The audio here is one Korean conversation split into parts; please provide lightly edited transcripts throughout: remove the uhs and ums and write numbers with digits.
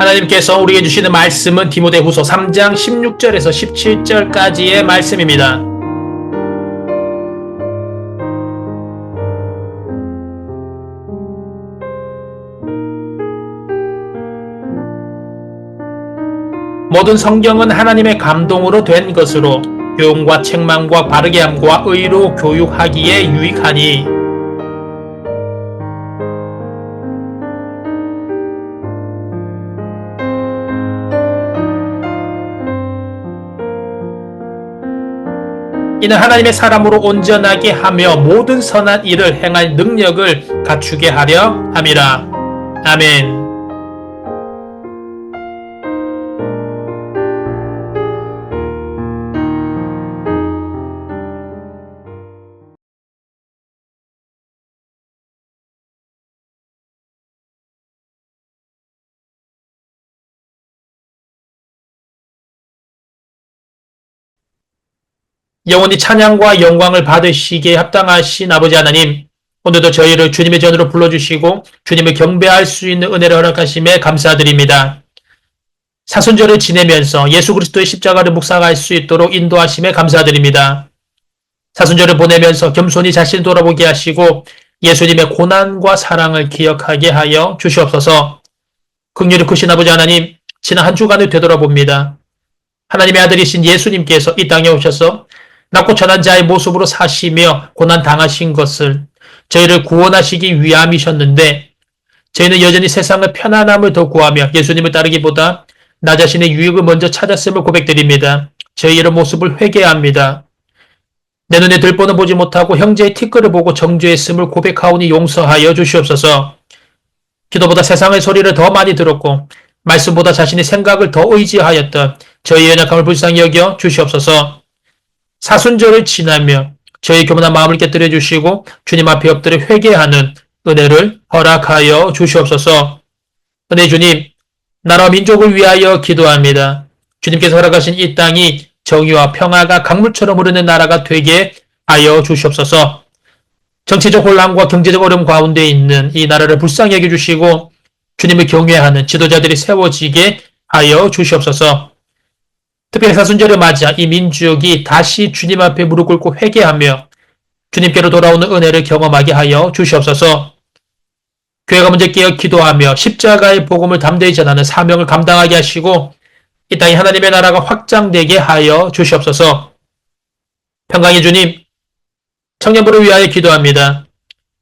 하나님께서 우리에게 주시는 말씀은 디모데후서 3장 16절에서 17절까지의 말씀입니다. 모든 성경은 하나님의 감동으로 된 것으로 교훈과 책망과 바르게 함과 의로 교육하기에 유익하니 이는 하나님의 사람으로 온전하게 하며 모든 선한 일을 행할 능력을 갖추게 하려 함이라. 아멘. 영원히 찬양과 영광을 받으시기에 합당하신 아버지 하나님, 오늘도 저희를 주님의 전으로 불러주시고 주님을 경배할 수 있는 은혜를 허락하심에 감사드립니다. 사순절을 지내면서 예수 그리스도의 십자가를 묵상할 수 있도록 인도하심에 감사드립니다. 사순절을 보내면서 겸손히 자신을 돌아보게 하시고 예수님의 고난과 사랑을 기억하게 하여 주시옵소서. 긍휼히 크신 아버지 하나님, 지난 한 주간을 되돌아봅니다. 하나님의 아들이신 예수님께서 이 땅에 오셔서 낮고 천한 자의 모습으로 사시며 고난 당하신 것을 저희를 구원하시기 위함이셨는데 저희는 여전히 세상의 편안함을 더 구하며 예수님을 따르기보다 나 자신의 유익을 먼저 찾았음을 고백드립니다. 저희 이런 모습을 회개합니다. 내 눈에 들보는 보지 못하고 형제의 티끌을 보고 정죄했음을 고백하오니 용서하여 주시옵소서. 기도보다 세상의 소리를 더 많이 들었고 말씀보다 자신의 생각을 더 의지하였던 저희의 연약함을 불쌍히 여겨 주시옵소서. 사순절을 지나며 저희 교만한 마음을 깨뜨려 주시고 주님 앞에 엎드려 회개하는 은혜를 허락하여 주시옵소서. 은혜 주님, 나라와 민족을 위하여 기도합니다. 주님께서 허락하신 이 땅이 정의와 평화가 강물처럼 흐르는 나라가 되게 하여 주시옵소서. 정치적 혼란과 경제적 어려움 가운데 있는 이 나라를 불쌍히 여겨주시고 주님을 경외하는 지도자들이 세워지게 하여 주시옵소서. 특별히 사순절을 맞아 이 민족이 다시 주님 앞에 무릎 꿇고 회개하며 주님께로 돌아오는 은혜를 경험하게 하여 주시옵소서. 교회가 먼저 깨어 기도하며 십자가의 복음을 담대히 전하는 사명을 감당하게 하시고 이 땅에 하나님의 나라가 확장되게 하여 주시옵소서. 평강의 주님, 청년부를 위하여 기도합니다.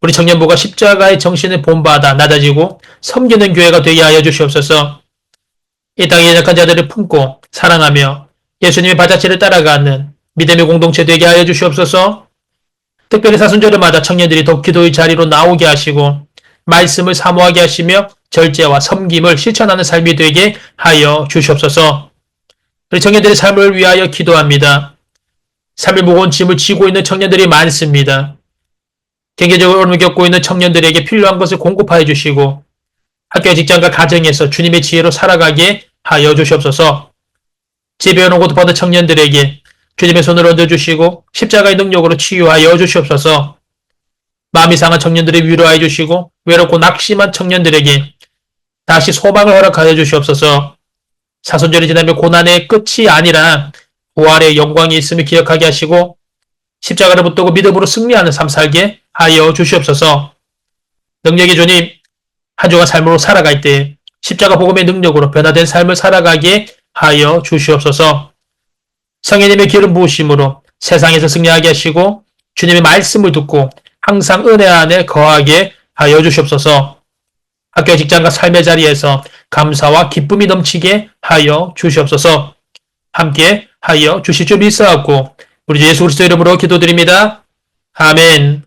우리 청년부가 십자가의 정신을 본받아 낮아지고 섬기는 교회가 되게 하여 주시옵소서. 이 땅의 연약한 자들을 품고 사랑하며 예수님의 발자취를 따라가는 믿음의 공동체 되게 하여 주시옵소서. 특별히 사순절을 맞아 청년들이 더 기도의 자리로 나오게 하시고 말씀을 사모하게 하시며 절제와 섬김을 실천하는 삶이 되게 하여 주시옵소서. 우리 청년들의 삶을 위하여 기도합니다. 삶의 무거운 짐을 지고 있는 청년들이 많습니다. 경제적으로 어려움을 겪고 있는 청년들에게 필요한 것을 공급하여 주시고 학교, 직장과 가정에서 주님의 지혜로 살아가게 하여 주시옵소서. 지혜 배우는 고통받은 청년들에게 주님의 손을 얹어주시고 십자가의 능력으로 치유하여 주시옵소서. 마음이 상한 청년들을 위로하여 주시고 외롭고 낙심한 청년들에게 다시 소망을 허락하여 주시옵소서. 사순절이 지나면 고난의 끝이 아니라 부활의 영광이 있음을 기억하게 하시고 십자가를 붙들고 믿음으로 승리하는 삶 살게 하여 주시옵소서. 능력의 주님, 한 주간 삶으로 살아갈 때 십자가 복음의 능력으로 변화된 삶을 살아가게 하여 주시옵소서. 성령님의 기름 부으심으로 세상에서 승리하게 하시고 주님의 말씀을 듣고 항상 은혜 안에 거하게 하여 주시옵소서. 학교, 직장과 삶의 자리에서 감사와 기쁨이 넘치게 하여 주시옵소서. 함께 하여 주실 줄 믿사옵고 우리 주 예수 그리스도 이름으로 기도드립니다. 아멘.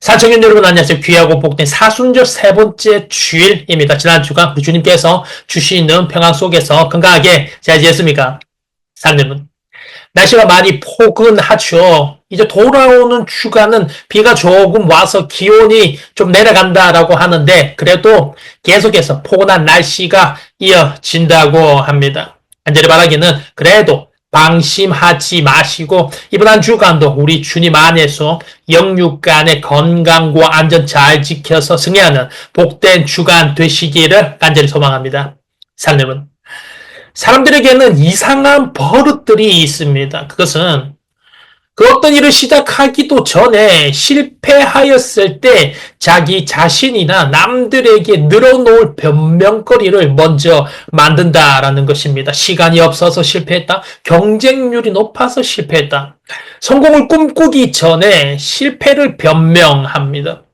사청년 여러분 안녕하세요. 귀하고 복된 사순절 세 번째 주일입니다. 지난 주간 우리 주님께서 주시는 평안 속에서 건강하게 잘 지냈습니까? 사는 여러분. 날씨가 많이 포근하죠. 이제 돌아오는 주간은 비가 조금 와서 기온이 좀 내려간다라고 하는데 그래도 계속해서 포근한 날씨가 이어진다고 합니다. 간절히 바라기는 그래도 방심하지 마시고 이번 한 주간도 우리 주님 안에서 영육간의 건강과 안전 잘 지켜서 승리하는 복된 주간 되시기를 간절히 소망합니다. 사랑하는 여러분, 사람들에게는 이상한 버릇들이 있습니다. 그것은 그 어떤 일을 시작하기도 전에 실패하였을 때 자기 자신이나 남들에게 늘어놓을 변명거리를 먼저 만든다라는 것입니다. 시간이 없어서 실패했다. 경쟁률이 높아서 실패했다. 성공을 꿈꾸기 전에 실패를 변명합니다.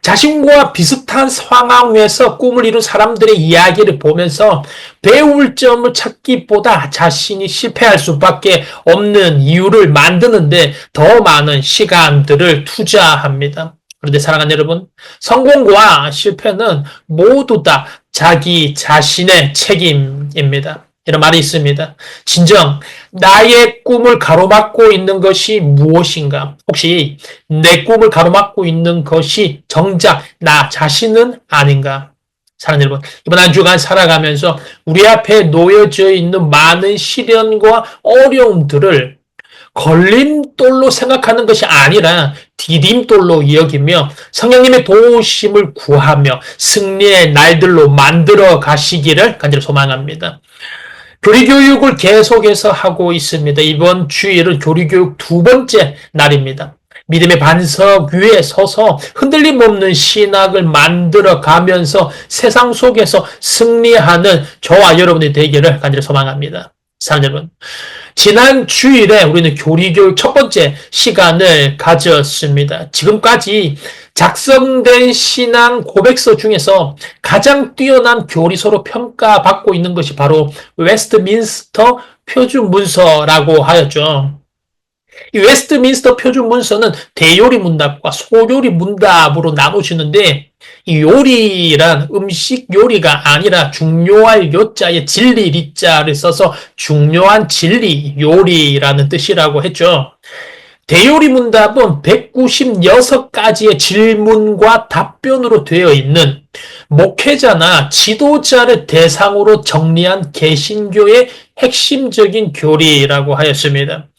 자신과 비슷한 상황에서 꿈을 이룬 사람들의 이야기를 보면서 배울 점을 찾기보다 자신이 실패할 수밖에 없는 이유를 만드는데 더 많은 시간들을 투자합니다. 그런데 사랑하는 여러분, 성공과 실패는 모두 다 자기 자신의 책임입니다. 이런 말이 있습니다. 진정 나의 꿈을 가로막고 있는 것이 무엇인가? 혹시 내 꿈을 가로막고 있는 것이 정작 나 자신은 아닌가? 사랑하는 여러분, 이번 한 주간 살아가면서 우리 앞에 놓여져 있는 많은 시련과 어려움들을 걸림돌로 생각하는 것이 아니라 디딤돌로 여기며 성령님의 도우심을 구하며 승리의 날들로 만들어 가시기를 간절히 소망합니다. 교리교육을 계속해서 하고 있습니다. 이번 주일은 교리교육 두 번째 날입니다. 믿음의 반석 위에 서서 흔들림 없는 신학을 만들어 가면서 세상 속에서 승리하는 저와 여러분이 되기를 간절히 소망합니다. 사랑하는 여러분, 지난 주일에 우리는 교리교육 첫 번째 시간을 가졌습니다. 지금까지 작성된 신앙 고백서 중에서 가장 뛰어난 교리서로 평가받고 있는 것이 바로 웨스트민스터 표준문서라고 하였죠. 이 웨스트민스터 표준문서는 대요리 문답과 소요리 문답으로 나누시는데 이 요리란 음식 요리가 아니라 중요할 요자에 진리 리자를 써서 중요한 진리 요리라는 뜻이라고 했죠. 대요리 문답은 196가지의 질문과 답변으로 되어 있는 목회자나 지도자를 대상으로 정리한 개신교의 핵심적인 교리라고 하였습니다.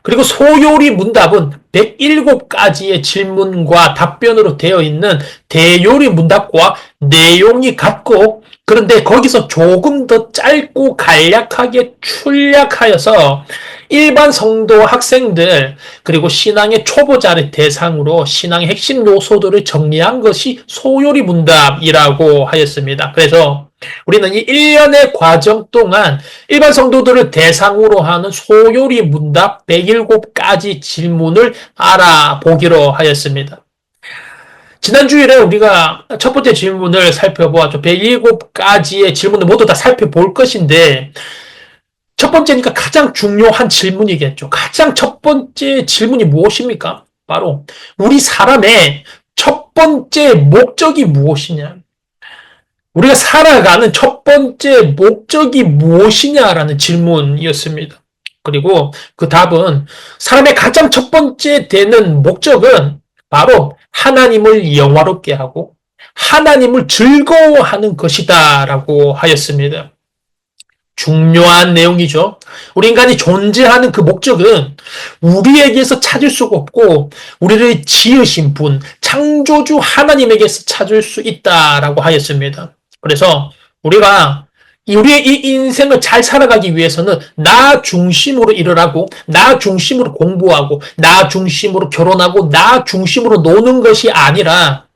그리고 소요리 문답은 107가지의 질문과 답변으로 되어 있는 대요리 문답과 내용이 같고 그런데 거기서 조금 더 짧고 간략하게 출약하여서 일반 성도 학생들 그리고 신앙의 초보자를 대상으로 신앙의 핵심 요소들을 정리한 것이 소요리 문답이라고 하였습니다. 그래서 우리는 이 1년의 과정 동안 일반 성도들을 대상으로 하는 소요리 문답 107가지 질문을 알아보기로 하였습니다. 지난 주일에 우리가 첫 번째 질문을 살펴보았죠. 107가지의 질문을 모두 다 살펴볼 것인데 첫 번째니까 가장 중요한 질문이겠죠. 가장 첫 번째 질문이 무엇입니까? 바로 우리 사람의 첫 번째 목적이 무엇이냐? 우리가 살아가는 첫 번째 목적이 무엇이냐라는 질문이었습니다. 그리고 그 답은 사람의 가장 첫 번째 되는 목적은 바로 하나님을 영화롭게 하고 하나님을 즐거워하는 것이다라고 하였습니다. 중요한 내용이죠. 우리 인간이 존재하는 그 목적은 우리에게서 찾을 수가 없고 우리를 지으신 분, 창조주 하나님에게서 찾을 수 있다라고 하였습니다. 그래서 우리가 우리의 이 인생을 잘 살아가기 위해서는 나 중심으로 일을 하고 나 중심으로 공부하고 나 중심으로 결혼하고 나 중심으로 노는 것이 아니라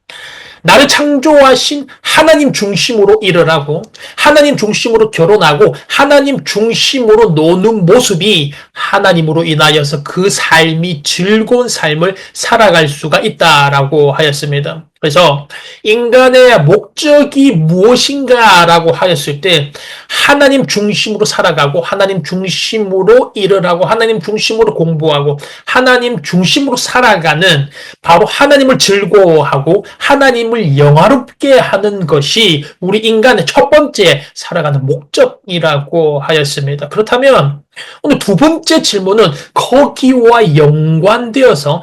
나를 창조하신 하나님 중심으로 일을 하고 하나님 중심으로 결혼하고 하나님 중심으로 노는 모습이 하나님으로 인하여서 그 삶이 즐거운 삶을 살아갈 수가 있다라고 하였습니다. 그래서 인간의 목적이 무엇인가라고 하였을 때 하나님 중심으로 살아가고 하나님 중심으로 일을 하고 하나님 중심으로 공부하고 하나님 중심으로 살아가는 바로 하나님을 즐거워하고 하나님을 영화롭게 하는 것이 우리 인간의 첫 번째 살아가는 목적이라고 하였습니다. 그렇다면 오늘 두 번째 질문은 거기와 연결되어서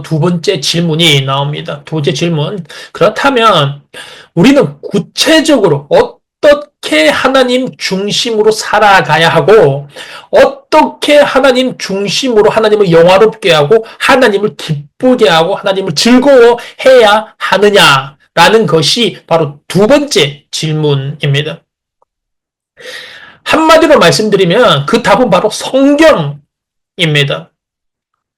두 번째 질문이 나옵니다. 두 번째 질문. 그렇다면 우리는 구체적으로 어떻게 하나님 중심으로 살아가야 하고 어떻게 하나님 중심으로 하나님을 영화롭게 하고 하나님을 기쁘게 하고 하나님을 즐거워해야 하느냐라는 것이 바로 두 번째 질문입니다. 한마디로 말씀드리면 그 답은 바로 성경입니다.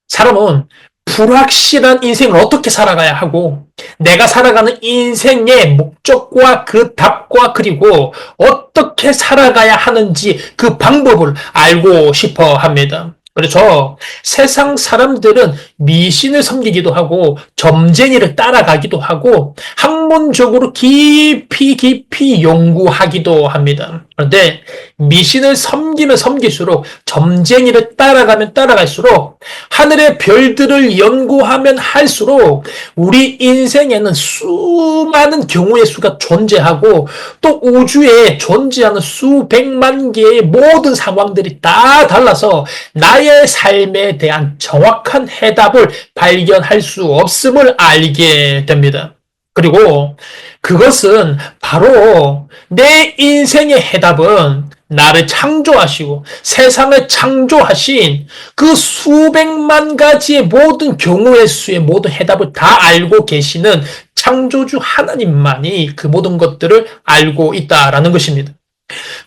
사람은 불확실한 인생을 어떻게 살아가야 하고 내가 살아가는 인생의 목적과 그 답과 그리고 어떻게 살아가야 하는지 그 방법을 알고 싶어 합니다. 그래서 세상 사람들은 미신을 섬기기도 하고 점쟁이를 따라가기도 하고 학문적으로 깊이 연구하기도 합니다. 그런데 미신을 섬기면 섬길수록 점쟁이를 따라가면 따라갈수록 하늘의 별들을 연구하면 할수록 우리 인생에는 수많은 경우의 수가 존재하고 또 우주에 존재하는 수백만 개의 모든 상황들이 다 달라서 나의 삶에 대한 정확한 해답을 발견할 수 없음을 알게 됩니다. 그리고 그것은 바로 내 인생의 해답은 나를 창조하시고 세상을 창조하신 그 수백만 가지의 모든 경우의 수의 모든 해답을 다 알고 계시는 창조주 하나님만이 그 모든 것들을 알고 있다라는 것입니다.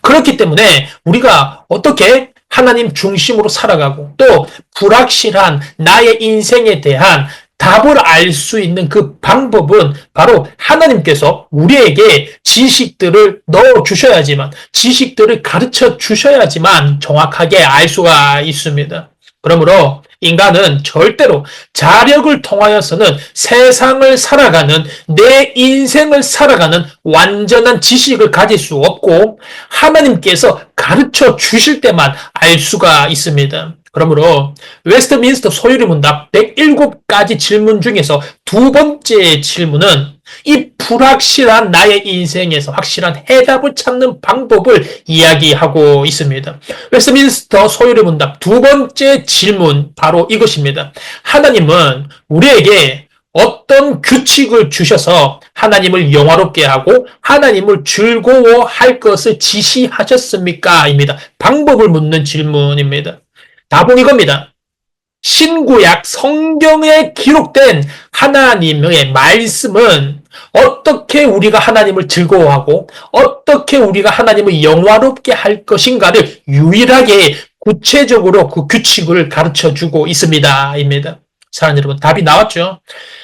그렇기 때문에 우리가 어떻게 하나님 중심으로 살아가고 또 불확실한 나의 인생에 대한 답을 알 수 있는 그 방법은 바로 하나님께서 우리에게 지식들을 넣어주셔야지만 지식들을 가르쳐 주셔야지만 정확하게 알 수가 있습니다. 그러므로 인간은 절대로 자력을 통하여서는 세상을 살아가는 내 인생을 살아가는 완전한 지식을 가질 수 없고 하나님께서 가르쳐 주실 때만 알 수가 있습니다. 그러므로 웨스트민스터 소유리 문답 107가지 질문 중에서 두 번째 질문은 이 불확실한 나의 인생에서 확실한 해답을 찾는 방법을 이야기하고 있습니다. 웨스트민스터 소유리 문답 두 번째 질문 바로 이것입니다. 하나님은 우리에게 어떤 규칙을 주셔서 하나님을 영화롭게 하고 하나님을 즐거워할 것을 지시하셨습니까? 입니다. 방법을 묻는 질문입니다. 답은 이겁니다. 신구약 성경에 기록된 하나님의 말씀은 어떻게 우리가 하나님을 즐거워하고 어떻게 우리가 하나님을 영화롭게 할 것인가를 유일하게 구체적으로 그 규칙을 가르쳐주고 있습니다. 입니다. 사랑하는 여러분, 답이 나왔죠?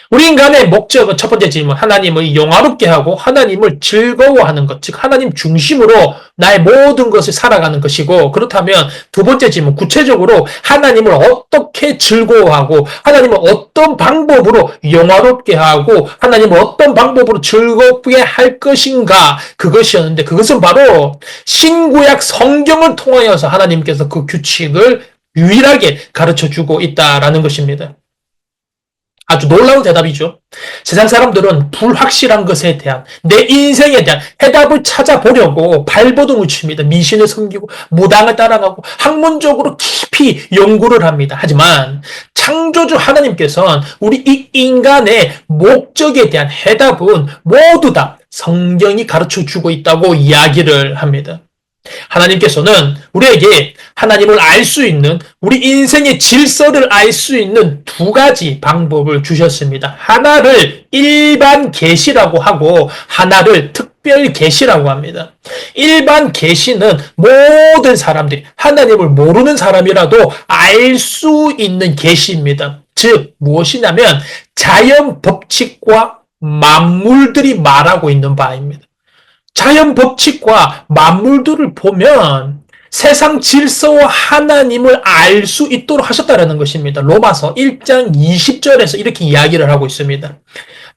우리 인간의 목적은 첫 번째 질문, 하나님을 영화롭게 하고 하나님을 즐거워하는 것, 즉 하나님 중심으로 나의 모든 것을 살아가는 것이고, 그렇다면 두 번째 질문, 구체적으로 하나님을 어떻게 즐거워하고 하나님을 어떤 방법으로 영화롭게 하고 하나님을 어떤 방법으로 즐겁게 할 것인가, 그것이었는데 그것은 바로 신구약 성경을 통하여서 하나님께서 그 규칙을 유일하게 가르쳐주고 있다라는 것입니다. 아주 놀라운 대답이죠. 세상 사람들은 불확실한 것에 대한 내 인생에 대한 해답을 찾아보려고 발버둥을 칩니다. 미신을 섬기고 무당을 따라가고 학문적으로 깊이 연구를 합니다. 하지만 창조주 하나님께서는 우리 이 인간의 목적에 대한 해답은 모두 다 성경이 가르쳐주고 있다고 이야기를 합니다. 하나님께서는 우리에게 하나님을 알 수 있는, 우리 인생의 질서를 알 수 있는 두 가지 방법을 주셨습니다. 하나를 일반 계시라고 하고 하나를 특별 계시라고 합니다. 일반 계시는 모든 사람들이, 하나님을 모르는 사람이라도 알 수 있는 계시입니다. 즉 무엇이냐면 자연 법칙과 만물들이 말하고 있는 바입니다. 자연 법칙과 만물들을 보면 세상 질서와 하나님을 알 수 있도록 하셨다는 것입니다. 로마서 1장 20절에서 이렇게 이야기를 하고 있습니다.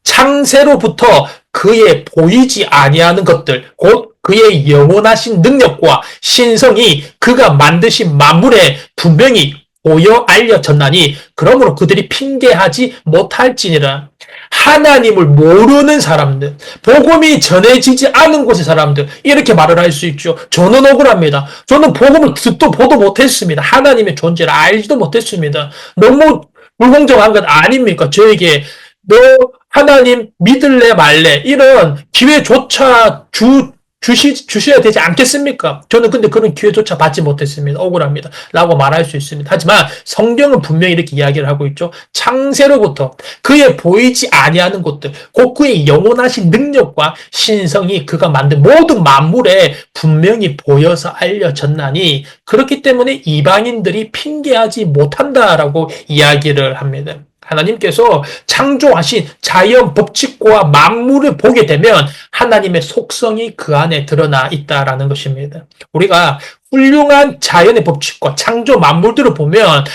창세로부터 그의 보이지 아니하는 것들, 곧 그의 영원하신 능력과 신성이 그가 만드신 만물에 분명히 보여 알려졌나니 그러므로 그들이 핑계하지 못할지니라. 하나님을 모르는 사람들, 복음이 전해지지 않은 곳의 사람들, 이렇게 말을 할 수 있죠. 저는 억울합니다. 저는 복음을 듣도 보도 못했습니다. 하나님의 존재를 알지도 못했습니다. 너무 불공정한 것 아닙니까? 저에게 너 하나님 믿을래 말래 이런 기회조차 주셔야 되지 않겠습니까? 저는 근데 그런 기회조차 받지 못했습니다. 억울합니다. 라고 말할 수 있습니다. 하지만 성경은 분명히 이렇게 이야기를 하고 있죠. 창세로부터 그의 보이지 아니하는 것들, 곧 그의 영원하신 능력과 신성이 그가 만든 모든 만물에 분명히 보여서 알려졌나니 그렇기 때문에 이방인들이 핑계하지 못한다라고 이야기를 합니다. 하나님께서 창조하신 자연 법칙과 만물을 보게 되면 하나님의 속성이 그 안에 드러나 있다라는 것입니다. 우리가 훌륭한 자연의 법칙과 창조 만물들을 보면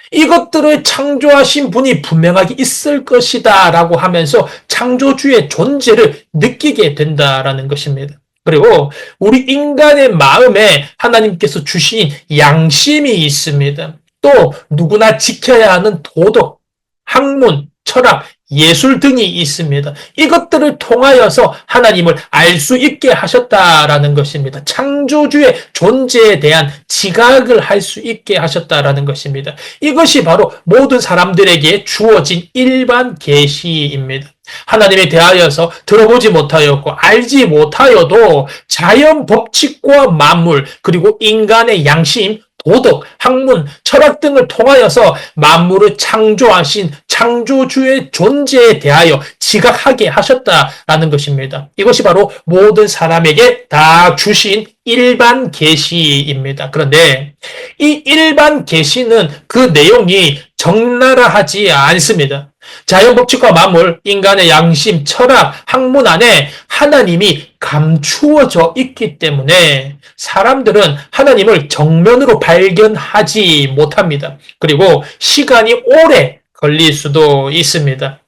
이것들을 창조하신 분이 분명하게 있을 것이다 라고 하면서 창조주의 존재를 느끼게 된다라는 것입니다. 그리고 우리 인간의 마음에 하나님께서 주신 양심이 있습니다. 또 누구나 지켜야 하는 도덕, 학문, 철학, 예술 등이 있습니다. 이것들을 통하여서 하나님을 알 수 있게 하셨다라는 것입니다. 창조주의 존재에 대한 지각을 할 수 있게 하셨다라는 것입니다. 이것이 바로 모든 사람들에게 주어진 일반 계시입니다. 하나님에 대하여서 들어보지 못하였고 알지 못하여도 자연 법칙과 만물 그리고 인간의 양심, 도덕, 학문, 철학 등을 통하여서 만물을 창조하신 창조주의 존재에 대하여 지각하게 하셨다라는 것입니다. 이것이 바로 모든 사람에게 다 주신 일반 계시입니다. 그런데 이 일반 계시는 그 내용이 적나라하지 않습니다. 자연 법칙과 만물, 인간의 양심, 철학, 학문 안에 하나님이 감추어져 있기 때문에 사람들은 하나님을 정면으로 발견하지 못합니다. 그리고 시간이 오래 걸릴 수도 있습니다.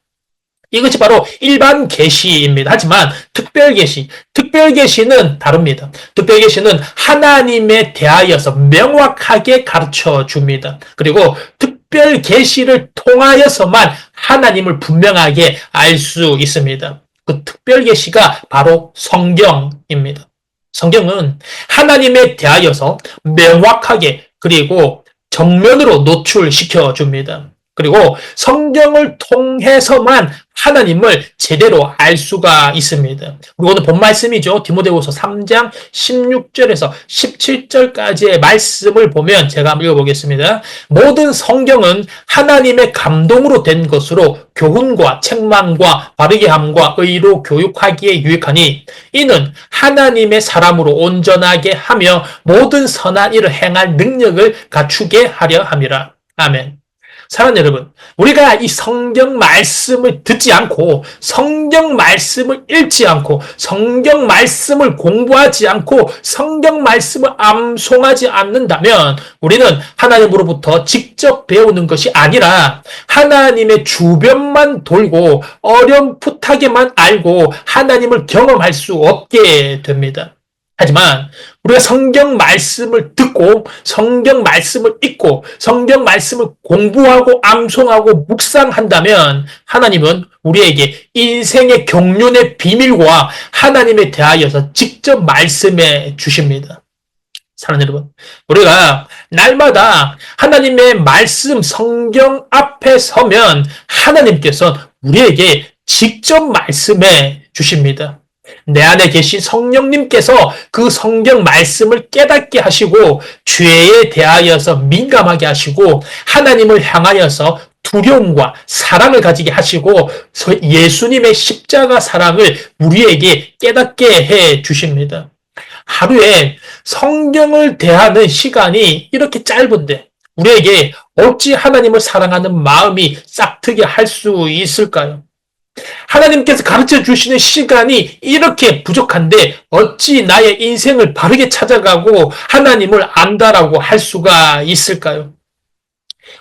이것이 바로 일반 계시입니다. 하지만 특별계시는 다릅니다. 특별계시는 하나님에 대하여서 명확하게 가르쳐 줍니다. 그리고 특별계시를 통하여서만 하나님을 분명하게 알 수 있습니다. 그 특별계시가 바로 성경입니다. 성경은 하나님에 대하여서 명확하게 그리고 정면으로 노출시켜 줍니다. 그리고 성경을 통해서만 하나님을 제대로 알 수가 있습니다. 그리고 오늘 본 말씀이죠. 디모데후서 3장 16절에서 17절까지의 말씀을 보면 제가 한번 읽어보겠습니다. 모든 성경은 하나님의 감동으로 된 것으로 교훈과 책망과 바르게 함과 의로 교육하기에 유익하니 이는 하나님의 사람으로 온전하게 하며 모든 선한 일을 행할 능력을 갖추게 하려 함이라. 아멘. 사랑하는 여러분, 우리가 이 성경 말씀을 듣지 않고 성경 말씀을 읽지 않고 성경 말씀을 공부하지 않고 성경 말씀을 암송하지 않는다면 우리는 하나님으로부터 직접 배우는 것이 아니라 하나님의 주변만 돌고 어렴풋하게만 알고 하나님을 경험할 수 없게 됩니다. 하지만 우리가 성경 말씀을 듣고 성경 말씀을 읽고 성경 말씀을 공부하고 암송하고 묵상한다면 하나님은 우리에게 인생의 경륜의 비밀과 하나님에 대하여서 직접 말씀해 주십니다. 사랑하는 여러분, 우리가 날마다 하나님의 말씀 성경 앞에 서면 하나님께서 우리에게 직접 말씀해 주십니다. 내 안에 계신 성령님께서 그 성경 말씀을 깨닫게 하시고 죄에 대하여서 민감하게 하시고 하나님을 향하여서 두려움과 사랑을 가지게 하시고 예수님의 십자가 사랑을 우리에게 깨닫게 해 주십니다. 하루에 성경을 대하는 시간이 이렇게 짧은데 우리에게 어찌 하나님을 사랑하는 마음이 싹트게 할 수 있을까요? 하나님께서 가르쳐 주시는 시간이 이렇게 부족한데 어찌 나의 인생을 바르게 찾아가고 하나님을 안다라고 할 수가 있을까요?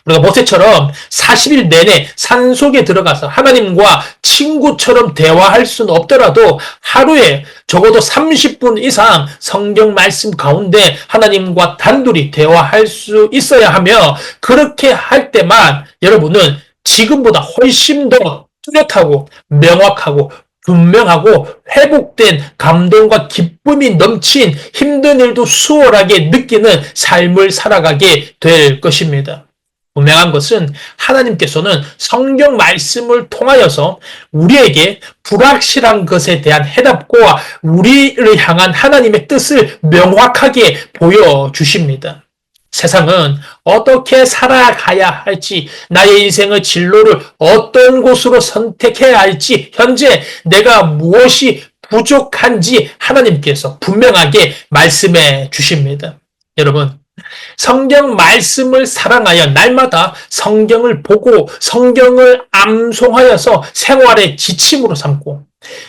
우리가 모세처럼 40일 내내 산속에 들어가서 하나님과 친구처럼 대화할 수는 없더라도 하루에 적어도 30분 이상 성경 말씀 가운데 하나님과 단둘이 대화할 수 있어야 하며, 그렇게 할 때만 여러분은 지금보다 훨씬 더 뚜렷하고 명확하고 분명하고 회복된 감동과 기쁨이 넘친 힘든 일도 수월하게 느끼는 삶을 살아가게 될 것입니다. 분명한 것은 하나님께서는 성경 말씀을 통하여서 우리에게 불확실한 것에 대한 해답과 우리를 향한 하나님의 뜻을 명확하게 보여주십니다. 세상은 어떻게 살아가야 할지, 나의 인생의 진로를 어떤 곳으로 선택해야 할지, 현재 내가 무엇이 부족한지 하나님께서 분명하게 말씀해 주십니다. 여러분, 성경 말씀을 사랑하여 날마다 성경을 보고 성경을 암송하여서 생활의 지침으로 삼고,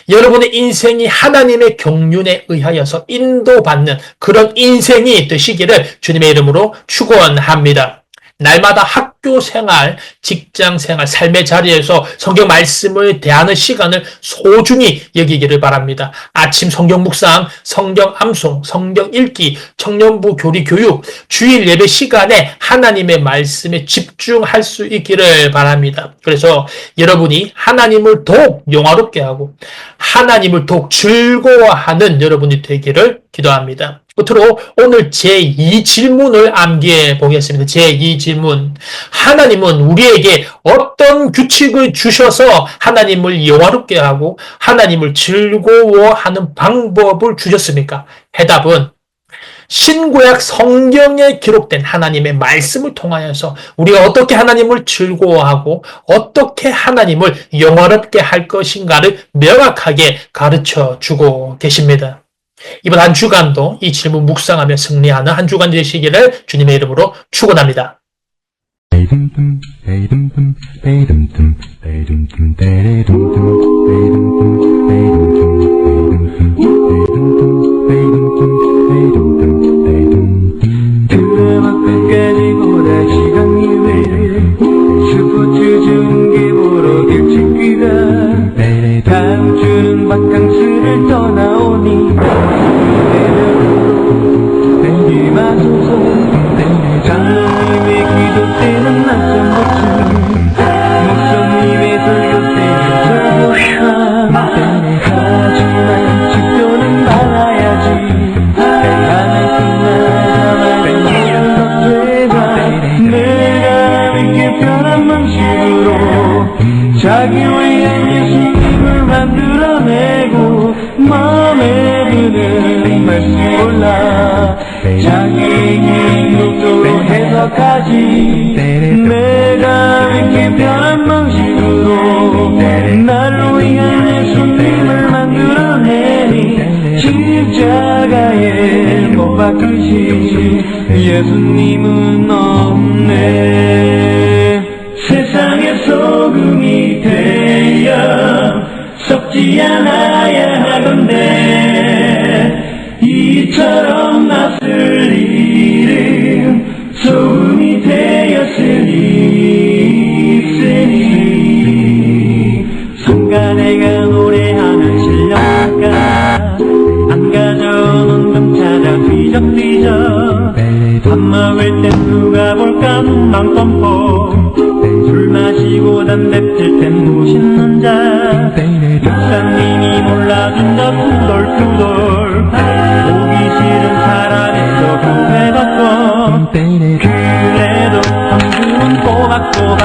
여러분의 인생이 하나님의 경륜에 의하여서 인도받는 그런 인생이 되시기를 주님의 이름으로 축원합니다. 날마다 학교 생활, 직장 생활, 삶의 자리에서 성경 말씀을 대하는 시간을 소중히 여기기를 바랍니다. 아침 성경 묵상, 성경 암송, 성경 읽기, 청년부 교리 교육, 주일 예배 시간에 하나님의 말씀에 집중할 수 있기를 바랍니다. 그래서 여러분이 하나님을 더욱 영화롭게 하고 하나님을 더욱 즐거워하는 여러분이 되기를 기도합니다. 끝으로 오늘 제2질문을 암기해 보겠습니다. 제2질문. 하나님은 우리에게 어떤 규칙을 주셔서 하나님을 영화롭게 하고 하나님을 즐거워하는 방법을 주셨습니까? 해답은 신구약 성경에 기록된 하나님의 말씀을 통하여서 우리가 어떻게 하나님을 즐거워하고 어떻게 하나님을 영화롭게 할 것인가를 명확하게 가르쳐 주고 계십니다. 이번 한 주간도 이 질문 묵상하며 승리하는 한 주간 되시기를 주님의 이름으로 축원합니다. 끝까지 보다 시간이 왜 스포츠 중계보러 길쭉이가 다음 주는 바캉스를 떠나오니 땡기마소서 장로님의 기도 때는 낮잠 못지 목사님의 설교 때는 설교함 하지만 지표는 말아야지 하나 끝나자마자 내가 이렇게 변한 방식으로 자기 위한 예수님을 만들어내고 마음에 드는 말씀 골라 자기에게 욕조로 해석하지 내가 이렇게 변한 방식으로 나를 위한 예수님을 만들어내니 십자가에 못 박히신 예수님은 없네. 세상의 소금이 되어 썩지 않아야 하건대 이처럼 낯을 잃은 소금이 되었으니 순간에가 노래하는 실력가 안 가져오는 금 찾아 뒤적뒤적 밥 먹을 땐 누가 볼까 눈만 껌뻑 술 마시고 담배 필 땐 무신는 자 목사님이 몰라준 자 투덜투덜 보기 싫은 사람에서 구해받고 그래도 성금은 꼬박꼬박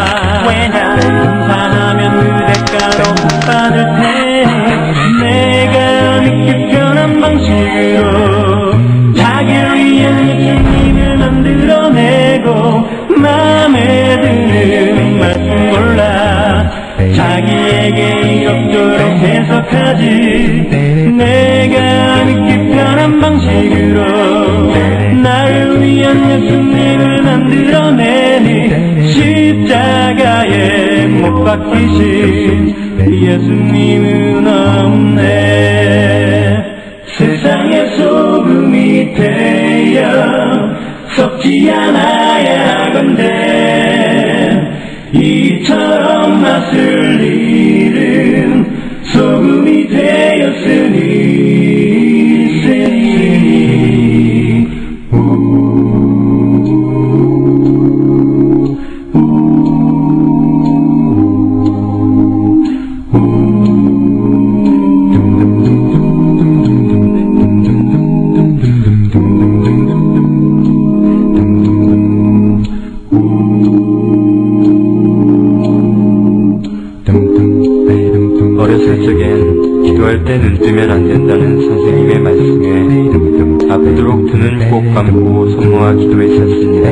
왜냐 등산하면 그 대가로 못 받을 테 내가 믿기 편한 방식으로 자기를 위한 예수님을 만들어내고 맘에 드는 말씀 골라 자기에게 이적저적 해석하지 내가 믿기 편한 방식으로 나를 위한 예수님을 만들어내니 십자가에 못 박히신 예수님은 없네. 세상의 소금이 되어 썩지 않아야 하건대 이처럼 맛을 잃은 소금이 되었으니 어렸을 적엔 기도할 때 눈 뜨면 안 된다는 선생님의 말씀에 아프도록 두 눈 꼭 감고 손모아 기도했었습니다.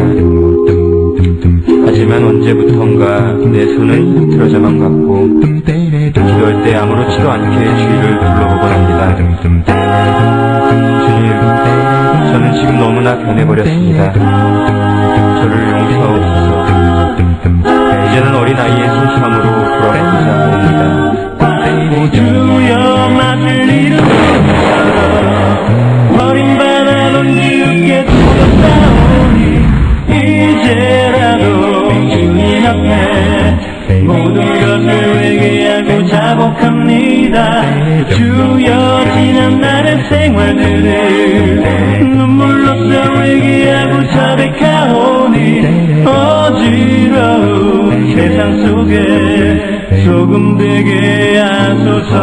하지만 언제부턴가 내 손은 틀어져만 갔고 기도할 때 아무렇지도 않게 주위를 둘러보곤 합니다. 주님, 저는 지금 너무나 변해버렸습니다. 저를 용서하옵소서. 이제는 어린아이의 소심함으로 돌아가고자 합니다. 주여 맛을 잃은 버림받아던 주께 돌아오니 이제라도 주님 앞에 모든 것을 회개하고 자복합니다. 주여 지난 날의 생활들을 눈물로써 회개하고 자백하오니 어지러운 세상 속에 소금 되게 하소서.